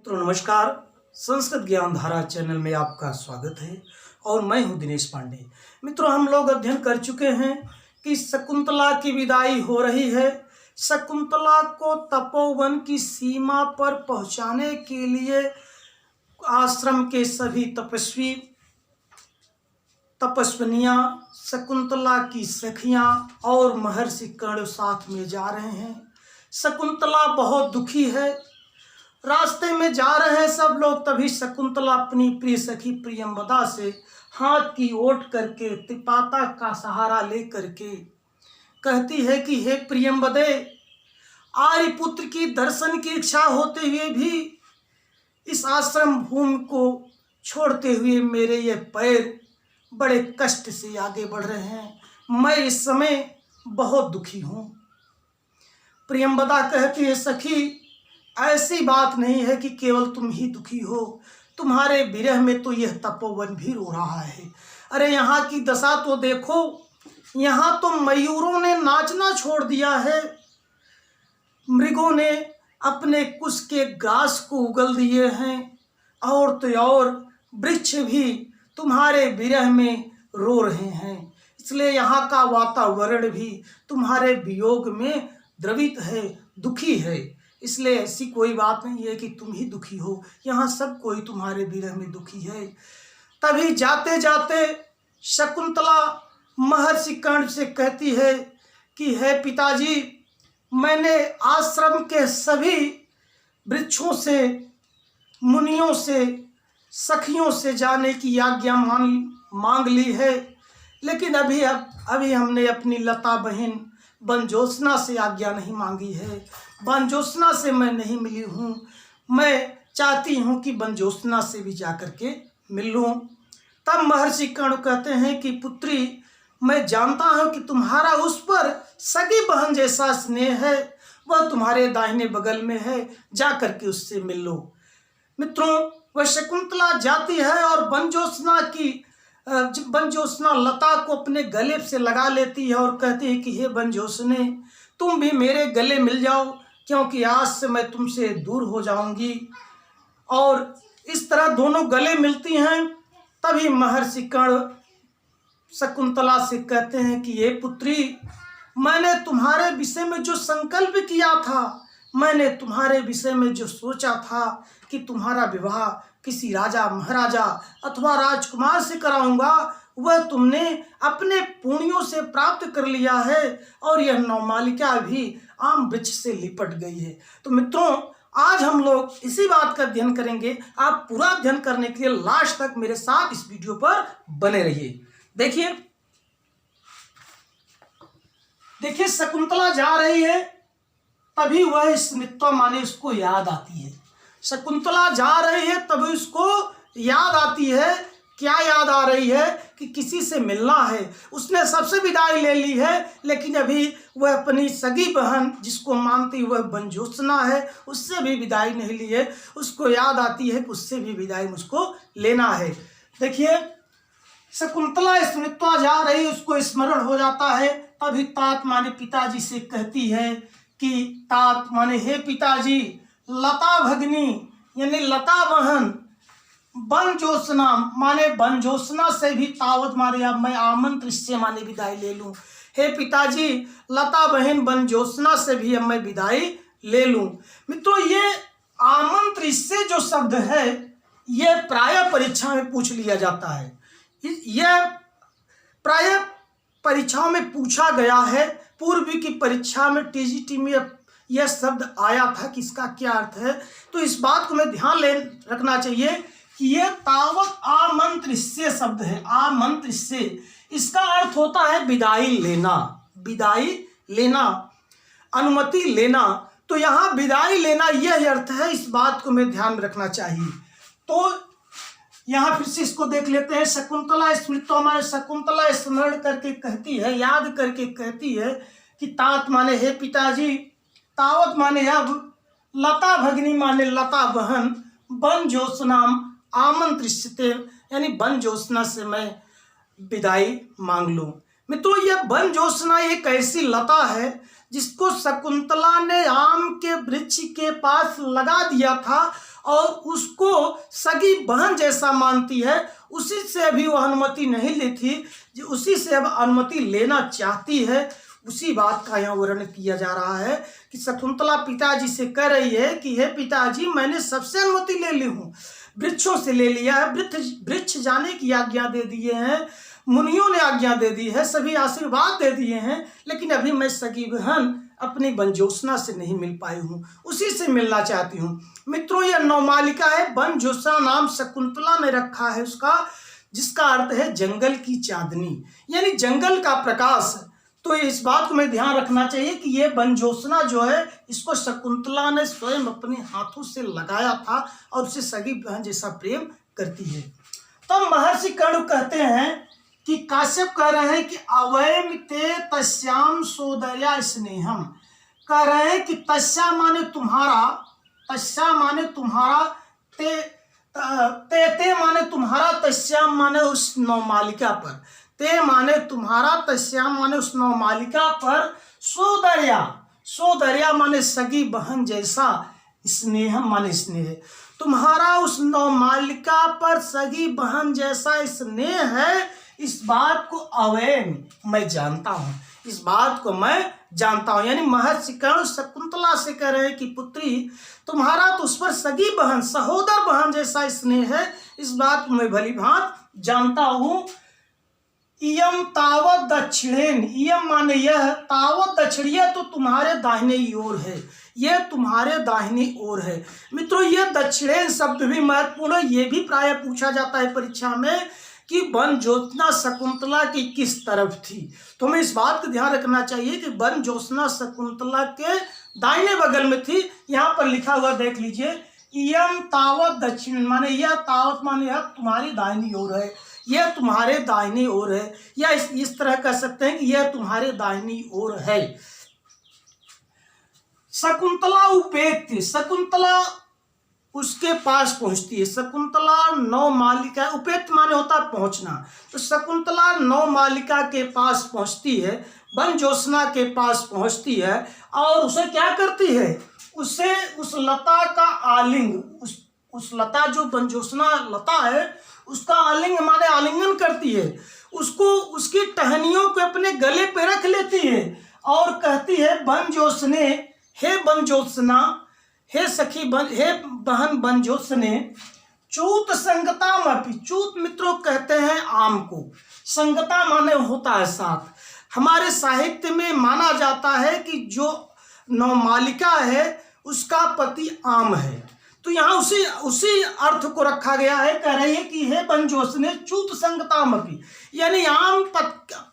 तो नमस्कार। संस्कृत ज्ञान धारा चैनल में आपका स्वागत है और मैं हूं दिनेश पांडे। मित्रों, हम लोग अध्ययन कर चुके हैं कि शकुंतला की विदाई हो रही है। शकुंतला को तपोवन की सीमा पर पहुंचाने के लिए आश्रम के सभी तपस्विनियां, शकुंतला की सखियां और महर्षि कर्ण साथ में जा रहे हैं। शकुंतला बहुत दुखी है। रास्ते में जा रहे हैं सब लोग, तभी शकुंतला अपनी प्रिय सखी प्रियंवदा से हाथ की ओट करके त्रिपाता का सहारा ले करके कहती है कि हे प्रियंवदे, आर्यपुत्र की दर्शन की इच्छा होते हुए भी इस आश्रम भूमि को छोड़ते हुए मेरे ये पैर बड़े कष्ट से आगे बढ़ रहे हैं। मैं इस समय बहुत दुखी हूँ। प्रियंवदा कहती है, सखी, ऐसी बात नहीं है कि केवल तुम ही दुखी हो, तुम्हारे विरह में तो यह तपोवन भी रो रहा है। अरे यहाँ की दशा तो देखो, यहाँ तो मयूरों ने नाचना छोड़ दिया है, मृगों ने अपने कुश के घास को उगल दिए हैं, और तो और वृक्ष भी तुम्हारे विरह में रो रहे हैं। इसलिए यहाँ का वातावरण भी तुम्हारे वियोग में द्रवित है, दुखी है। इसलिए ऐसी कोई बात नहीं है कि तुम ही दुखी हो, यहाँ सब कोई तुम्हारे विरह में दुखी है। तभी जाते जाते शकुंतला महर्षि कर्ण से कहती है कि हे पिताजी, मैंने आश्रम के सभी वृक्षों से, मुनियों से, सखियों से जाने की आज्ञा मांग ली है, लेकिन अभी हमने अपनी लता बहन बनजोत्स्ना से आज्ञा नहीं मांगी है। बनजोत्स्ना से मैं नहीं मिली हूँ। मैं चाहती हूँ कि बनजोत्स्ना से भी जा कर के मिल लूँ। तब महर्षि कर्ण कहते हैं कि पुत्री, मैं जानता हूँ कि तुम्हारा उस पर सगी बहन जैसा स्नेह है, वह तुम्हारे दाहिने बगल में है, जा कर के उससे मिल लो। मित्रों, वह शकुंतला जाती है और बनजोत्स्ना लता को अपने गले से लगा लेती है और कहती है कि हे बनजोत्स्ने, तुम भी मेरे गले मिल जाओ, क्योंकि आज से मैं तुमसे दूर हो जाऊंगी। और इस तरह दोनों गले मिलती हैं। तभी महर्षि कर्ण शकुंतला से कहते हैं कि ये पुत्री, मैंने तुम्हारे विषय में जो संकल्प किया था, मैंने तुम्हारे विषय में जो सोचा था कि तुम्हारा विवाह किसी राजा, महाराजा अथवा राजकुमार से कराऊंगा, वह तुमने अपने पुण्यों से प्राप्त कर लिया है, और यह नवमालिका भी आम वृक्ष से लिपट गई है। तो मित्रों, आज हम लोग इसी बात का अध्ययन करेंगे। आप पूरा अध्ययन करने के लिए लास्ट तक मेरे साथ इस वीडियो पर बने रहिए। देखिए शकुंतला जा रही है, तभी वह स्मृत्वा माने उसको याद आती है। शकुंतला जा रही है तभी उसको याद आती है। क्या याद आ रही है? कि किसी से मिलना है। उसने सबसे विदाई ले ली है, लेकिन अभी वह अपनी सगी बहन जिसको मानती वह बनजोत्स्ना है, उससे भी विदाई नहीं ली है। उसको याद आती है कि उससे भी विदाई मुझको लेना है। देखिए शकुंतला स्मृत्वा जा रही, उसको स्मरण हो जाता है। तभी तात माने पिताजी से कहती है कि तात माने हे पिताजी, लता भगनी यानी लता बहन, बनजोत्स्ना माने बनजोत्स्ना से भी तावत माने अब मैं आमंत्र से माने विदाई ले लूं। हे पिताजी, लता बहन बनजोत्स्ना से भी अब मैं विदाई ले लूं। मित्रों, ये आमंत्र से जो शब्द है, ये प्रायः परीक्षा में पूछ लिया जाता है। यह प्रायः परीक्षाओं में पूछा गया है। पूर्व की परीक्षा में टीजीटी में यह शब्द आया था कि इसका क्या अर्थ है। तो इस बात को मैं ध्यान रखना चाहिए कि यह तावत आमंत्र से शब्द है। आमंत्र से इसका अर्थ होता है विदाई लेना, विदाई लेना, अनुमति लेना। तो यहाँ विदाई लेना यह अर्थ है। इस बात को मैं ध्यान में रखना चाहिए। तो यहाँ फिर से इसको देख लेते हैं। शकुंतला स्मृत्वा माने शकुंतला स्मरण करके कहती है, याद करके कहती है कि तात माने हे पिताजी, तावत माने अब, लता भगनी माने लता बहन, बनजोत्स्ना आमंत्रिष्यते यानी बनजोत्स्ना से मैं विदाई मांग लूं। मित्रों, यह बनजोत्स्ना एक ऐसी लता है जिसको शकुंतला ने आम के वृक्ष के पास लगा दिया था और उसको सगी बहन जैसा मानती है, उसी से अभी वो अनुमति नहीं ली थी, जो उसी से अब अनुमति लेना चाहती है, उसी बात का यहाँ वर्णन किया जा रहा है कि शकुंतला पिताजी से कह रही है कि हे पिताजी, मैंने सबसे अनुमति ले ली हूँ, वृक्षों से ले लिया है, वृक्ष जाने की आज्ञा दे दिए हैं, मुनियों ने आज्ञा दे दी है, सभी आशीर्वाद दे दिए हैं, लेकिन अभी मैं सगी बहन अपनी बनजोसना से नहीं मिल पाई हूँ, उसी से मिलना चाहती हूँ। मित्रों, यह नवमालिका है, बनजोसना नाम शकुंतला ने रखा है उसका, जिसका अर्थ है जंगल की चांदनी, यानी जंगल का प्रकाश। तो इस बात को मैं ध्यान रखना चाहिए कि ये बनजोसना जो है, इसको शकुंतला ने स्वयं अपने हाथों से लगाया था और उसे सगी बहन जैसा प्रेम करती है। तो महर्षि कर्ण कहते हैं कि काश्यप कह रहे हैं कि अवयम ते तस्याम सोदर्या स्नेहम, कह रहे हैं कि तस्या माने तुम्हारा, तस्या माने तुम्हारा, ते माने तुम्हारा, तस्याम माने उस नवमालिका पर, ते माने तुम्हारा, तस्याम माने उस नवमालिका पर, सोदर्या, सोदर्या माने सगी बहन जैसा, स्नेहम माने स्नेह, तुम्हारा उस नवमालिका पर सगी बहन जैसा स्नेह है, इस बात को अवयम मैं जानता हूँ, इस बात को मैं जानता हूँ। यानी महर्षि कर्ण शकुंतला से कह रहे हैं कि पुत्री, तुम्हारा तो उस पर सगी बहन, सहोदर बहन जैसा स्नेह है, इस बात को मैं भली भांत जानता हूँ। इयम तावत दक्षिणेन, इयम माने यह, तावत दक्षिणीय तो तुम्हारे दाहिने ओर है, यह तुम्हारे दाहिनी ओर है। मित्रों, यह दक्षिणेन शब्द भी महत्वपूर्ण है, यह भी प्रायः पूछा जाता है परीक्षा में कि बनजोसना शकुंतला की किस तरफ थी। तो हमें इस बात का ध्यान रखना चाहिए कि बनजोसना शकुंतला के दाहिने बगल में थी। यहाँ पर लिखा हुआ देख लीजिए, इयम तावत दक्षिण, माने यह, तावत माने यह तुम्हारी दाहिनी ओर है, यह तुम्हारे दाहिनी ओर है, या इस तरह कह सकते हैं कि यह तुम्हारे दाहिनी ओर है। शकुंतला उपेत्य, शकुंतला उसके पास पहुंचती है, शकुंतला नवमालिका, उपेत्य माने होता है पहुंचना, तो शकुंतला नवमालिका के पास पहुंचती है, बनजोसना के पास पहुंचती है, और उसे क्या करती है, उसे उस लता का आलिंग, उस लता जो बनजोसना लता है उसका आलिंग माने आलिंगन करती है, उसको, उसकी टहनियों को अपने गले पे रख लेती है और कहती है बनजोसने, हे बनजोसना, हे सखी बन, हे बहन बनजोसने, चूत संगताम अपि, चूत मित्रों कहते हैं आम को, संगता माने होता है साथ। हमारे साहित्य में माना जाता है कि जो नवमालिका है उसका पति आम है, तो यहाँ उसी अर्थ को रखा गया है। कह रही है कि हे बनजोसने चूत संगताम अपि, यानी आम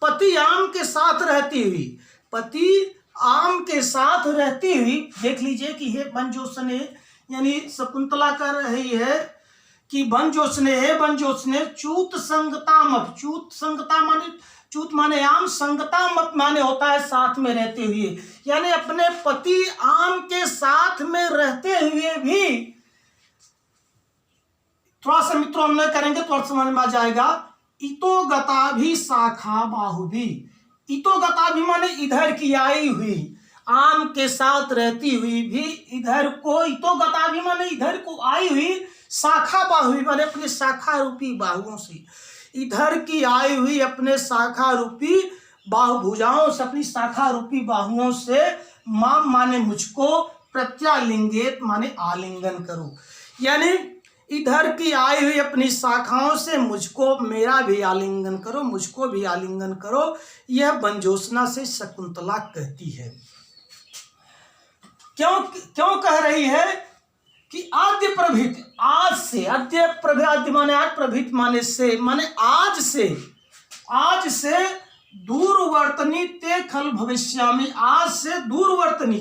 पति आम के साथ रहती हुई, पति आम के साथ रहती हुई, देख लीजिए कि हे बनजोसने, यानी शकुंतला कर रही है कि बनजोसने, हे बनजोसने, चूत संगता मत, चूत संगता माने, चूत माने आम, संगता मत माने होता है साथ में रहते हुए, यानी अपने पति आम के साथ में रहते हुए भी, थोड़ा सा मित्रों हम नहीं करेंगे तो समझ में आ जाएगा। इतो गता भी शाखा बाहु भी, इतो गता भी माने इधर की आई हुई, आम के साथ रहती हुई भी इधर को, इतो गता भी माने इधर को आई हुई, शाखा बाहु भी माने अपने शाखा रूपी बाहुओं से, इधर की आई हुई अपने शाखा रूपी बाहु भुजाओं से, अपनी शाखा रूपी बाहुओं से, माम माने मुझको, प्रत्यालिंगेत माने आलिंगन करो, यानी इधर की आई हुई अपनी शाखाओं से मुझको, मेरा भी आलिंगन करो, मुझको भी आलिंगन करो, यह बनजोसना से शकुंतला कहती है। क्यों कह रही है कि आद्य प्रभृत, आज से, आद्य प्रभृत, आद्य माने आज, प्रभृत माने से, माने आज से दूरवर्तनी ते खल भविष्यामि, आज से दूरवर्तनी,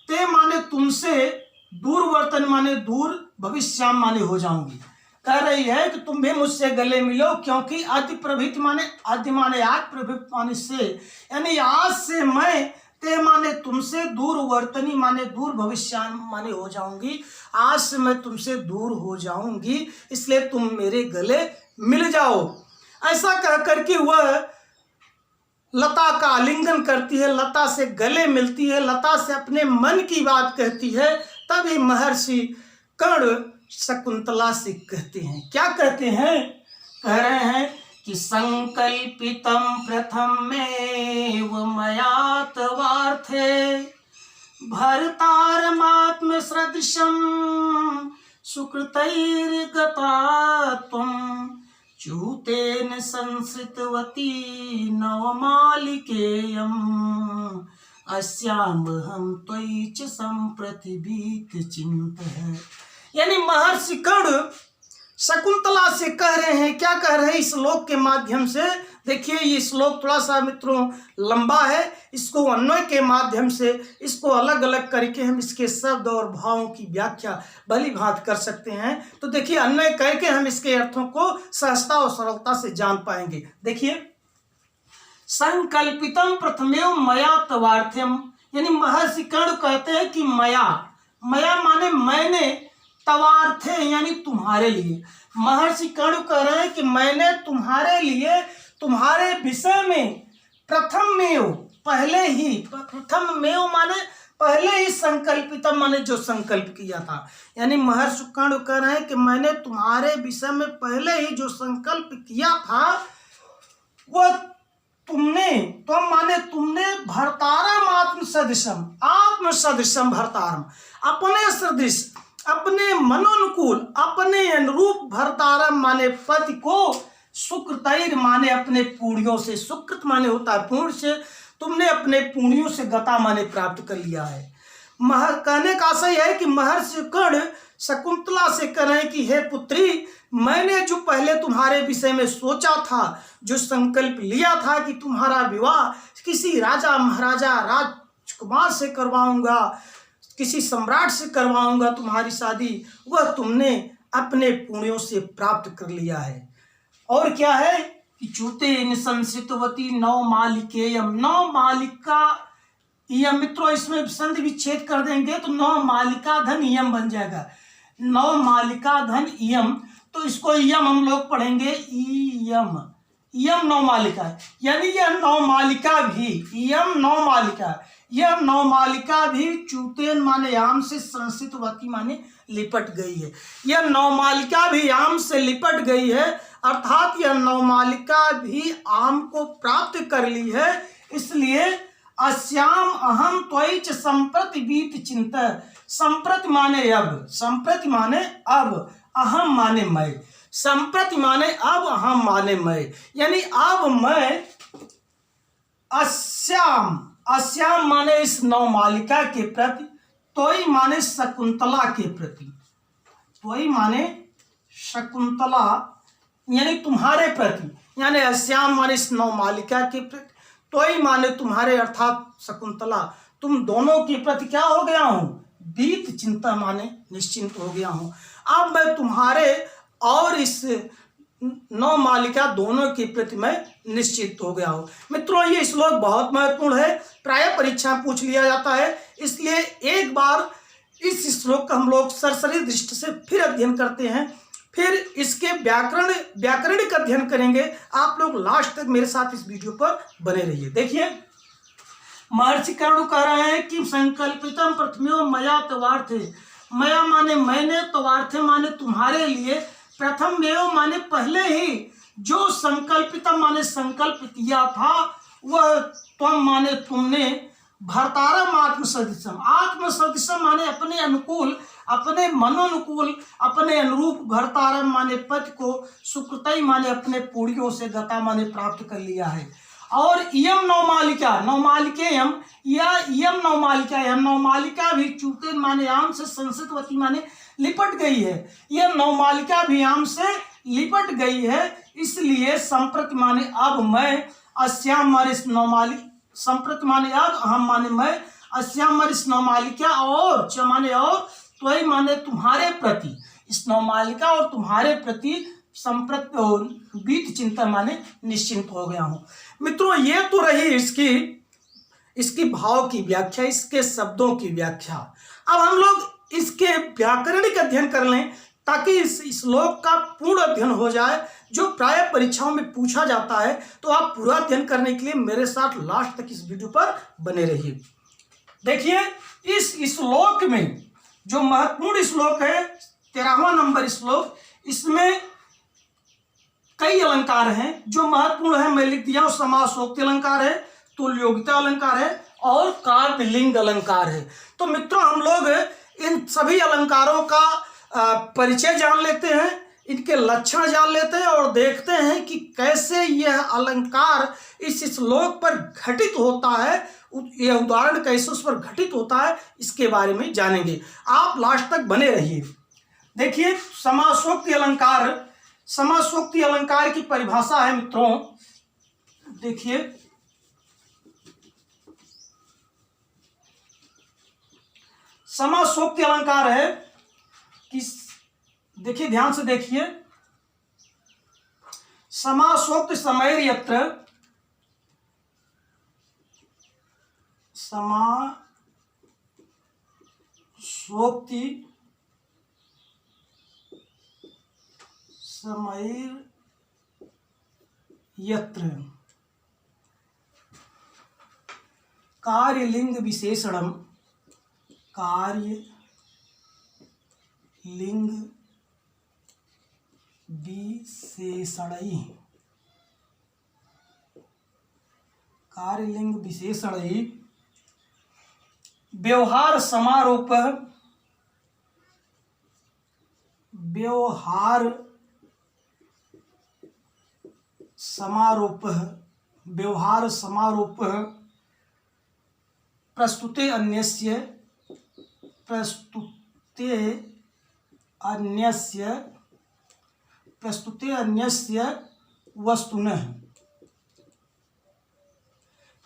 ते माने तुमसे, दूरवर्तन माने दूर, भविष्याम माने हो जाऊंगी। कह रही है कि तुम भी मुझसे गले मिलो, क्योंकि आदि प्रभृत माने, आदि माने आज, प्रभृत माने से, यानी आज से मैं, ते माने तुमसे, दूरवर्तनी माने दूर, भविष्याम माने हो जाऊंगी, आज से मैं तुमसे दूर हो जाऊंगी, इसलिए तुम मेरे गले मिल जाओ। ऐसा कह करके वह लता का आलिंगन करती है, लता से गले मिलती है, लता से अपने मन की बात कहती है। तभी महर्षि कर्ण शकुंतला से कहते हैं, क्या कहते हैं? कह रहे हैं कि संकल्पितम प्रथमेव मया तवार्थे भर्तारमात्म सदृशम सुकृतैर्गता त्वं च्यूतेन संसृतवती नवमालिकेयम् अस्यामहं त्वयि च सम्प्रति भीतचिन्तः। यानी महर्षि कर्ण शकुंतला से कह रहे हैं, क्या कह रहे हैं इस श्लोक के माध्यम से? देखिए ये श्लोक थोड़ा सा मित्रों लंबा है, इसको अन्वय के माध्यम से इसको अलग अलग करके हम इसके शब्द और भावों की व्याख्या भली भांति कर सकते हैं। तो देखिए अन्वय करके हम इसके अर्थों को सहजता और सरलता से जान पाएंगे। देखिए संकल्पितम प्रथमेव मया तवार्थ्यम, यानी महर्षि कर्ण कहते हैं कि मया माने मैंने, तवार्थे यानी तुम्हारे लिए। महर्षि कर्ण कह रहे हैं कि मैंने तुम्हारे लिए, तुम्हारे विषय में प्रथमेव पहले ही, प्रथमेव माने पहले ही, संकल्पितम माने जो संकल्प किया था। यानी महर्षि कर्ण कह रहे हैं कि मैंने तुम्हारे विषय में पहले ही जो संकल्प किया था वह तुमने, तुम माने तुमने भर्तारम आत्म सदृशम भर्तारम, अपने सदृश, अपने मनोनुकूल, अपने अनुरूप, भर्तारम माने पति को, सुकृतैर माने अपने पुण्यों से, सुकृत माने होता है पुण्य से, तुमने अपने पुण्यों से गता माने प्राप्त कर लिया है। कहने का आशय है कि महर्षि कर्ण शकुंतला से कह रहे हैं कि हे पुत्री, मैंने जो पहले तुम्हारे विषय में सोचा था, जो संकल्प लिया था कि तुम्हारा विवाह किसी राजा महाराजा राजकुमार से करवाऊंगा, किसी सम्राट से करवाऊंगा तुम्हारी शादी, वह तुमने अपने पुण्यों से प्राप्त कर लिया है। और क्या है कि च्यूतेन संसृतवती नवमालिकेयम, नवमालिका यम, मित्रों इसमें संधि विच्छेद कर देंगे तो नवमालिका धन यम बन जाएगा, नवमालिका धन यम, तो इसको यम हम लोग पढ़ेंगे यम, यम नवमालिका, यानी यह नवमालिका भी, यम नवमालिका, यह नवमालिका भी च्यूतेन माने याम से, संसृतवती माने लिपट गई है। यह नवमालिका भी आम से लिपट गई है, अर्थात यह नवमालिका भी आम को प्राप्त कर ली है। इसलिए अस्याम अहम त्वयि च संप्रति बीत चिंत, संप्रति माने अब, संप्रति माने अब, अहम माने मैं, संप्रति माने अब, अहम माने मैं, यानी अब मैं अस्याम, अस्याम माने इस नवमालिका के प्रति, त्वयि माने शकुंतला के प्रति, त्वयि माने शकुंतला यानी तुम्हारे प्रति, यानी अस्याम माने इस नवमालिका के प्रति, त्वयि माने तुम्हारे अर्थात शकुंतला, तुम दोनों के प्रति क्या हो गया हूं? बीत चिंता माने निश्चिंत हो गया हूं। अब मैं तुम्हारे और इस नवमालिका दोनों के प्रति मैं निश्चित हो गया हूं। मित्रों ये श्लोक बहुत महत्वपूर्ण है, प्राय परीक्षा में पूछ लिया जाता है, इसलिए एक बार इस श्लोक का हम लोग सरसरी दृष्टि से फिर अध्ययन करते हैं, फिर इसके व्याकरणिक अध्ययन करेंगे। आप लोग लास्ट तक मेरे साथ इस वीडियो पर बने रहिए। देखिए महर्षि कर्ण कह रहे हैं कि संकल्पितम प्रथमेव मया तवार्थे, मया माने मैंने, तवार्थे माने तुम्हारे लिए, प्रथमेव माने पहले ही, जो संकल्पितम माने संकल्प किया था, वह त्वम माने तुमने, भर्तारम आत्मसदृशम, आत्मसदृशम माने अपने अनुकूल, अपने मनोनुकूल, अपने अनुरूप, भर्तारम माने पति को, सुकृतई माने अपने पुण्यों से गता माने प्राप्त कर लिया है। और यम नवमालिका, नवमालिकेयम, या यम नवमालिका, यह नवमालिका भी च्यूतेन माने आम से, संसृतवती माने लिपट गई है, यह नवमालिका भी आम से लिपट गई है। इसलिए संप्रति माने अब मैं, अस्याम माने इस नवमालिका, संप्रति माने अब, अहम माने मैं, अस्याम माने इस नवमालिका, और च माने और, त्वयि माने तुम्हारे प्रति, इस नवमालिका और तुम्हारे प्रति संप्रति और बीत चिंता माने निश्चिंत हो गया हूं। मित्रों ये तो रही इसकी भाव की व्याख्या, इसके शब्दों की व्याख्या। अब हम लोग इसके व्याकरणिक अध्ययन कर लें ताकि इस श्लोक का पूर्ण अध्ययन हो जाए, जो प्राय परीक्षाओं में पूछा जाता है। तो आप पूरा अध्ययन करने के लिए मेरे साथ लास्ट तक इस वीडियो पर बने रहिए। देखिए इस श्लोक में जो महत्वपूर्ण श्लोक है 13वां नंबर श्लोक। इसमें कई अलंकार हैं जो महत्वपूर्ण है, मैं लिख दिया हूं। समासोक्ति अलंकार है, तुल्योगिता अलंकार है और काव्यलिंग अलंकार है। तो मित्रों, हम लोग इन सभी अलंकारों का परिचय जान लेते हैं, इनके लक्षण जान लेते हैं और देखते हैं कि कैसे यह अलंकार इस श्लोक पर घटित होता है, यह उदाहरण कैसे उस पर घटित होता है, इसके बारे में जानेंगे। आप लास्ट तक बने रहिए। देखिए, समासोक्ति अलंकार, समासोक्ति अलंकार की परिभाषा है मित्रों, देखिए, समासोक्ति अलंकार है कि, देखिए ध्यान से देखिए, समासोक्ति समैर यत्र, समासोक्ति समैर यत्र कार्यलिंग विशेषणम, कार्यलिंग विशेषणैः, कार्यलिंग विशेषणैः व्यवहार समारोपः, व्यवहार समारोपः, व्यवहार समारोपः प्रस्तुते अन्यस्य, प्रस्तुते अन्यस्य, प्रस्तुते अन्यस्य वस्तुनः।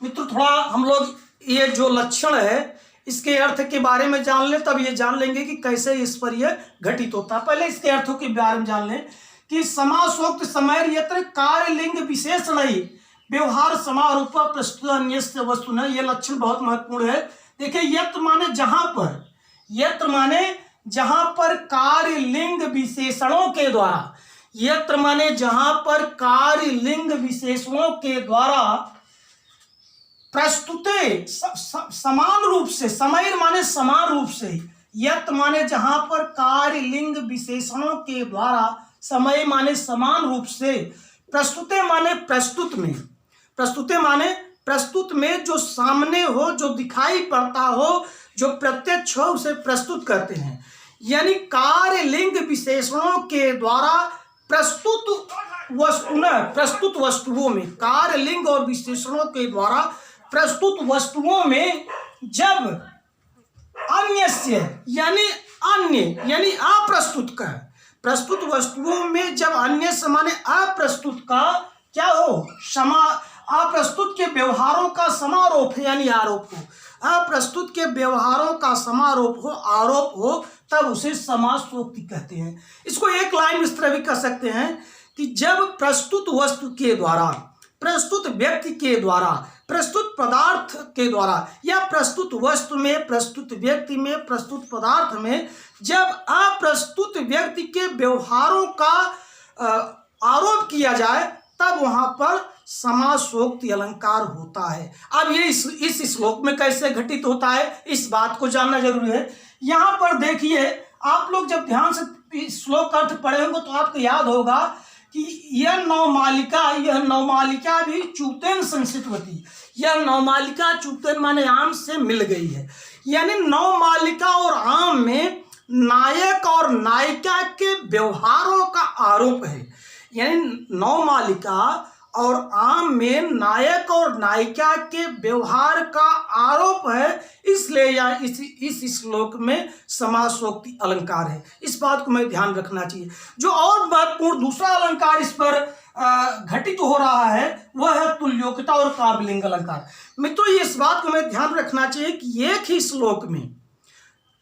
मित्र, थोड़ा हम लोग ये जो लक्षण है इसके अर्थ के बारे में जान लें, तब ये जान लेंगे कि कैसे इस पर यह घटित होता है। पहले इसके अर्थों के बारे में जान लें कि समासोक्त समैर यत्र कार्यलिंग विशेषणैः व्यवहार समारोप प्रस्तुत अन्यस्य वस्तुनः, ये लक्षण बहुत महत्वपूर्ण है। देखिए, यत्र माने जहां पर, यत्र माने जहां पर कार्यलिंग विशेषणों के द्वारा, यत्र माने जहां पर कार्यलिंग विशेषणों के द्वारा प्रस्तुते समान रूप से, समैर माने समान रूप से, यत्र माने जहां पर कार्यलिंग विशेषणों के द्वारा, समय माने समान रूप से, प्रस्तुते माने प्रस्तुत में, प्रस्तुते माने प्रस्तुत में जो सामने हो, जो दिखाई पड़ता हो, जो प्रत्यक्ष हो, उसे प्रस्तुत करते हैं। यानी कार्यलिंग विशेषणों के द्वारा प्रस्तुत वस्तुनः, प्रस्तुत वस्तुओं में, कार्यलिंग और विशेषणों के द्वारा प्रस्तुत वस्तुओं में जब अन्यस्य यानी अन्य यानी अप्रस्तुत का, प्रस्तुत वस्तुओं में जब अन्य माने अप्रस्तुत का क्या हो, अप्रस्तुत के व्यवहारों का समारोप यानी आरोप हो, अप्रस्तुत के व्यवहारों का समारोप हो, आरोप हो, तब उसे समासोक्ति कहते हैं। इसको एक लाइन इस तरह भी कह सकते हैं कि जब प्रस्तुत वस्तु के द्वारा, प्रस्तुत व्यक्ति के द्वारा, प्रस्तुत पदार्थ के द्वारा या प्रस्तुत वस्तु में, प्रस्तुत व्यक्ति में, प्रस्तुत पदार्थ में जब अप्रस्तुत व्यक्ति के व्यवहारों का आरोप किया जाए, तब वहां पर समासोक्ति अलंकार होता है। अब ये इस श्लोक में कैसे घटित होता है, इस बात को जानना जरूरी है। यहां पर देखिए, आप लोग जब ध्यान से श्लोक अर्थ पढ़े होंगे तो आपको याद होगा कि यह नवमालिका भी चूतेन संसितवती, यह नवमालिका चूतेन माने आम से मिल गई है। यानी नवमालिका और आम में नायक और नायिका के व्यवहारों का आरोप है। यानी नवमालिका और आम में नायक और नायिका के व्यवहार का आरोप है, इसलिए यह इस श्लोक में समासोक्ति अलंकार है। इस बात को मैं ध्यान रखना चाहिए। जो और महत्वपूर्ण दूसरा अलंकार इस पर घटित हो रहा है वह है तुल्योक्ता और काव्यलिंग अलंकार। मित्रों, ये इस बात को मैं ध्यान रखना चाहिए कि एक ही श्लोक में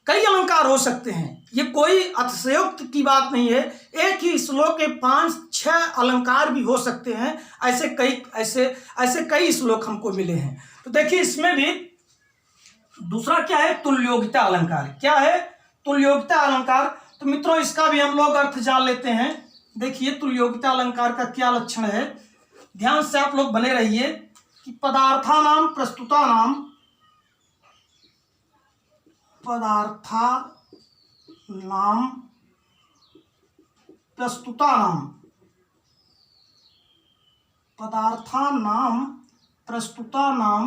कई अलंकार हो सकते हैं, ये कोई अतिशयोक्ति की बात नहीं है। एक ही श्लोक के 5-6 अलंकार भी हो सकते हैं। ऐसे कई श्लोक हमको मिले हैं। तो देखिए, इसमें भी दूसरा क्या है, तुल्योगिता अलंकार। क्या है तुल्योगिता अलंकार? तो मित्रों, इसका भी हम लोग अर्थ जान लेते हैं। देखिए, तुल्योगिता अलंकार का क्या लक्षण है, ध्यान से आप लोग बने रहिए कि पदार्थानाम प्रस्तुतानाम, पदार्थानाम प्रस्तुतानां पदार्थानां प्रस्तुतानां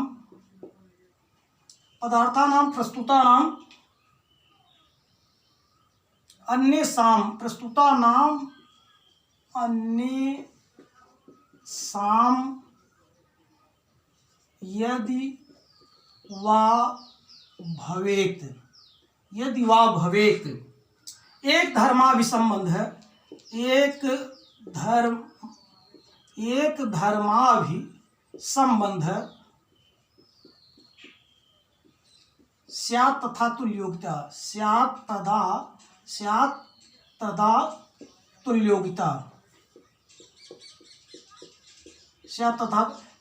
अन्येषां यदि वा भवेत् एक धर्माभिसंबंध है, एक धर्माभिसंबंध स्यात् तथा तुल्योगिता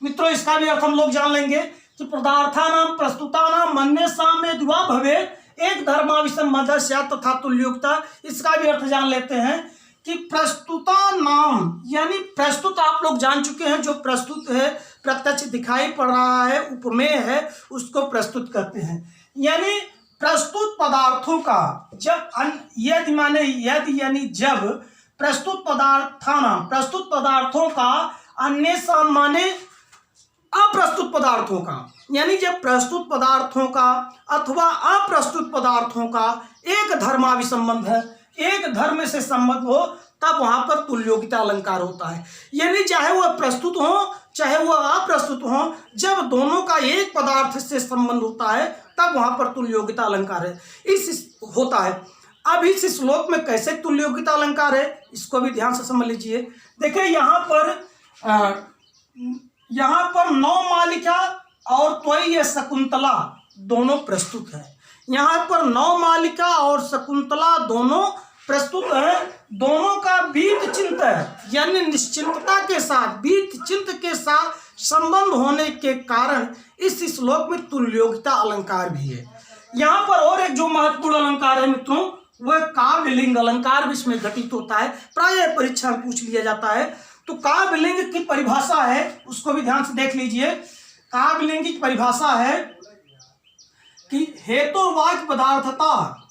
मित्रों, इसका भी अर्थ हम लोग जान लेंगे कि पदार्थानां प्रस्तुतानां अन्येषां यदि वा भवेत् एक धर्माभिसंबंध स्यात् तथा तुल्योगिता। इसका भी अर्थ जान लेते हैं कि प्रस्तुता नाम यानी प्रस्तुत आप लोग जान चुके हैं, जो प्रस्तुत है प्रत्यक्ष दिखाई पड़ रहा है, उपमेय है, उसको प्रस्तुत करते हैं। यानी प्रस्तुत पदार्थों का जब यदि यानी जब प्रस्तुत पदार्थों का अन्येषां माने अप्रस्तुत पदार्थों का, यानी जब प्रस्तुत पदार्थों का अथवा अप्रस्तुत पदार्थों का एक धर्माभिसंबंध है, एक धर्म से संबंध हो, तब वहां पर तुल्योगिता अलंकार होता है। यानी चाहे वह प्रस्तुत हो चाहे वह अप्रस्तुत हो, जब दोनों का एक पदार्थ से संबंध होता है तब वहां पर तुल्योगिता अलंकार है इस होता है। अब इस श्लोक में कैसे तुल्योगिता अलंकार है, इसको भी ध्यान से समझ लीजिए। देखिए यहाँ पर नौ मालिका और त्वयी शकुंतला दोनों प्रस्तुत है। यहाँ पर नौ मालिका और शकुंतला दोनों प्रस्तुत है। दोनों का बीत चिंत है, यानी निश्चिंतता के साथ, बीत चिंत के साथ संबंध होने के कारण इस श्लोक में तुल्योगिता अलंकार भी है। यहाँ पर और एक जो महत्वपूर्ण अलंकार है मित्रों, वह काव्यलिंग अलंकार भी इसमें घटित होता है। प्रायः परीक्षा में पूछ लिया जाता है। तो काव्यलिंग की परिभाषा है, उसको भी ध्यान से देख लीजिए। काव्यलिंग की परिभाषा है कि हेतुर्वाक्य पदार्थता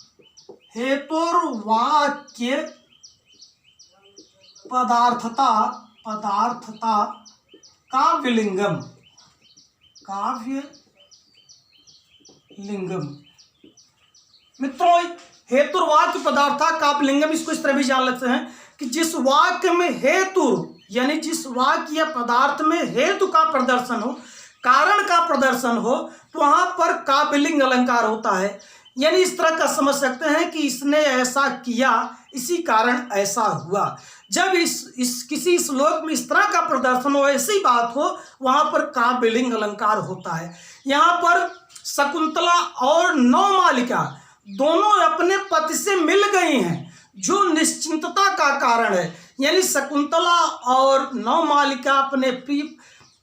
काव्यलिंगम मित्रों, हेतुर्वाक्य पदार्था काव्यलिंगम, इसको इस तरह भी जान लेते हैं कि जिस वाक्य में हेतु यानी जिस वाक्य या पदार्थ में हेतु का प्रदर्शन हो, कारण का प्रदर्शन हो, तो वहां पर काव्यलिंग अलंकार होता है। यानी इस तरह का समझ सकते हैं कि इसने ऐसा किया, इसी कारण ऐसा हुआ। जब इस किसी श्लोक में इस तरह का प्रदर्शन हो, ऐसी बात हो, वहां पर काव्यलिंग अलंकार होता है। यहाँ पर शकुंतला और नौ मालिका दोनों अपने पति से मिल गई हैं, जो निश्चिंतता का कारण है। यानी शकुंतला और नौ मालिका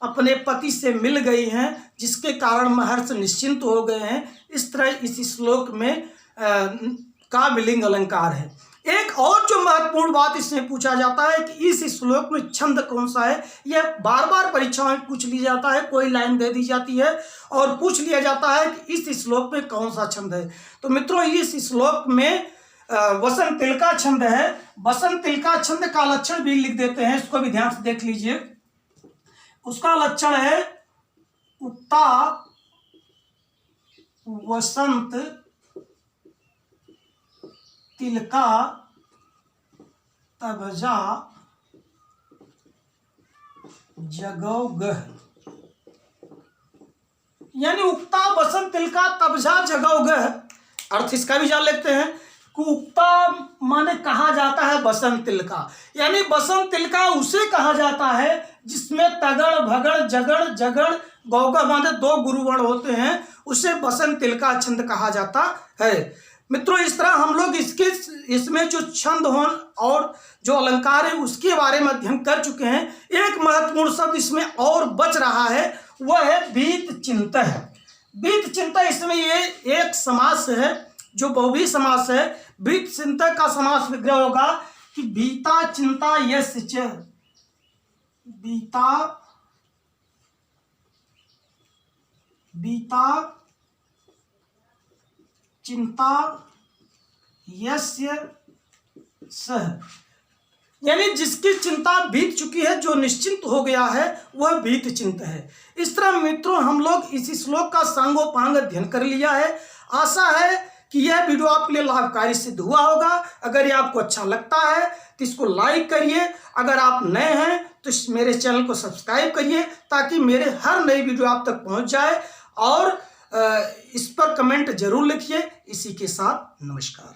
अपने पति से मिल गई हैं, जिसके कारण महर्षि निश्चिंत हो गए हैं। इस तरह इस श्लोक में काव्यलिंग अलंकार है। एक और जो महत्वपूर्ण बात इसमें पूछा जाता है कि इस श्लोक में छंद कौन सा है। यह बार बार परीक्षाओं में पूछ लिया जाता है। कोई लाइन दे दी जाती है और पूछ लिया जाता है कि इस श्लोक में कौन सा छंद है। तो मित्रों, इस श्लोक में वसंत तिलका छंद है। वसंत तिलका छंद का लक्षण भी लिख देते हैं, इसको भी ध्यान से देख लीजिए। उसका लक्षण है उक्ता वसंत तिलका तबजा जगौगह। यानी उक्ता वसंत तिलका तबजा जगौगह, अर्थ इसका भी जान लेते हैं कि उक्ता माने कहा जाता है बसंत तिलका, यानी बसंत तिलका उसे कहा जाता है जिसमें तगड़ भगड़ जगड़ जगड़ गौगा माने दो गुरुवर्ण होते हैं, उसे बसंत तिलका छंद कहा जाता है। मित्रों, इस तरह हम लोग इसमें जो छंद हो और जो अलंकार है उसके बारे में अध्ययन कर चुके हैं। एक महत्वपूर्ण शब्द इसमें और बच रहा है, वह है बीत चिंत है। बीत चिंत इसमें ये एक समास है जो बहुव्रीहि समास है। बीत चिंत का समास विग्रह होगा कि बीता चिंता यस्य च, बीता चिंता यस्य सह। यानी जिसकी चिंता बीत चुकी है, जो निश्चिंत हो गया है, वह बीत चिंत है। इस तरह मित्रों हम लोग इसी श्लोक का सांगोपांग अध्ययन कर लिया है। आशा है कि यह वीडियो आपके लिए लाभकारी सिद्ध हुआ होगा। अगर ये आपको अच्छा लगता है तो इसको लाइक करिए। अगर आप नए हैं तो मेरे चैनल को सब्सक्राइब करिए ताकि मेरे हर नई वीडियो आप तक पहुंच जाए, और इस पर कमेंट जरूर लिखिए। इसी के साथ नमस्कार।